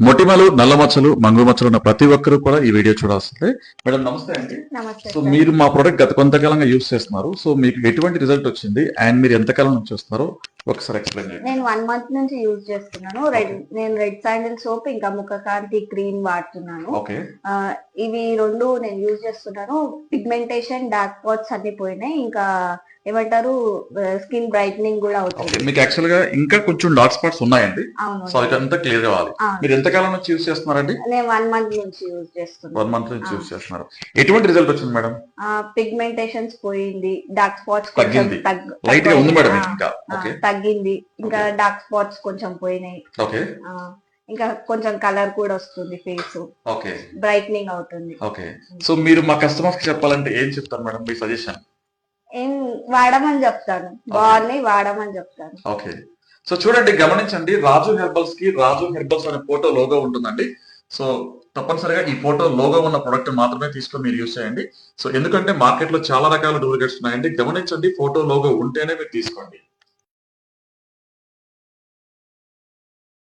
మొటిమలు, నల్ల మచ్చలు, మంగు మచ్చలు ఉన్న ప్రతి ఒక్కరూ కూడా ఈ వీడియో చూడాల్సిందే. మేడం నమస్తే అండి. నమస్తే సో సార్. మీరు మా ప్రొడక్ట్ గత కొంతకాలంగా యూస్ చేస్తున్నారు. సో మీకు ఎటువంటి రిజల్ట్ వచ్చింది అండ్ మీరు ఎంతకాలం నుంచి చూస్తున్నారో ఒకసారి ఎక్స్ప్లెయిన్ చేయండి. నేను 1 మంత్ నుంచి యూజ్ చేస్తున్నాను. నేను రెడ్ శాండిల్ సోప్ ఇంకా ముఖకాంతి క్రీమ్ వాడుతున్నాను. ఓకే. ఇవి 2 నేను యూజ్ చేస్తున్నాను. పిగ్మెంటేషన్, డార్క్ స్పాట్స్ అన్ని పోయినాయి. ఇంకా ఏమంటారు స్కిన్ బ్రైట్నింగ్ కూడా ఓకే. అవుతుంది. మీకు యాక్చువల్ గా ఇంకా కొంచెం డార్క్ స్పాట్స్ ఉన్నాయండి. అవును. సో అదంతా క్లియర్ కావాలి. మీరు ఎంతకాలం నుంచి యూస్ చేస్తున్నారండి? నేను 1 మంత్ నుంచి యూజ్ చేస్తున్నాను. 1 మంత్ నుంచి యూస్ చేస్తున్నారు. ఎటువంటి రిజల్ట్ వచ్చింది మేడం? పిగ్మెంటేషన్స్ పోయింది, డార్క్ స్పాట్స్ తగ్గింది, లైట్ గా ఉంది మేడం ఇంకా. ఓకే. తగ్గింది. ఇంకా డార్క్ స్పాట్స్ కొంచెం పోయినాయి. ఓకే. ఇంకా కొంచెం కలర్ కూడా వస్తుంది, ఫేస్ ఓకే, బ్రైట్నింగ్ అవుతుంది. ఓకే. సో మీరు మా కస్టమర్స్ కి చెప్పాలంటే ఏం చెప్తారు మేడం మీ సజెషన్? ఏం వాడమని చెప్తాను, బాగున్నాయి వాడమని చెప్తాను. ఓకే. సో చూడండి, గమనించండి, రాజు హెర్బల్స్ కి రాజు హెర్బల్స్ అనే ఫోటో లోగో ఉంటుందండి. సో తప్పనిసరిగా ఈ ఫోటో లోగో ఉన్న ప్రొడక్ట్ మాత్రమే తీసుకొని మీరు యూస్ చేయండి. సో ఎందుకంటే మార్కెట్ లో చాలా రకాల డూప్లికేట్స్ ఉన్నాయండి. గమనించండి, ఫోటో లోగో ఉంటేనే మీరు తీసుకోండి.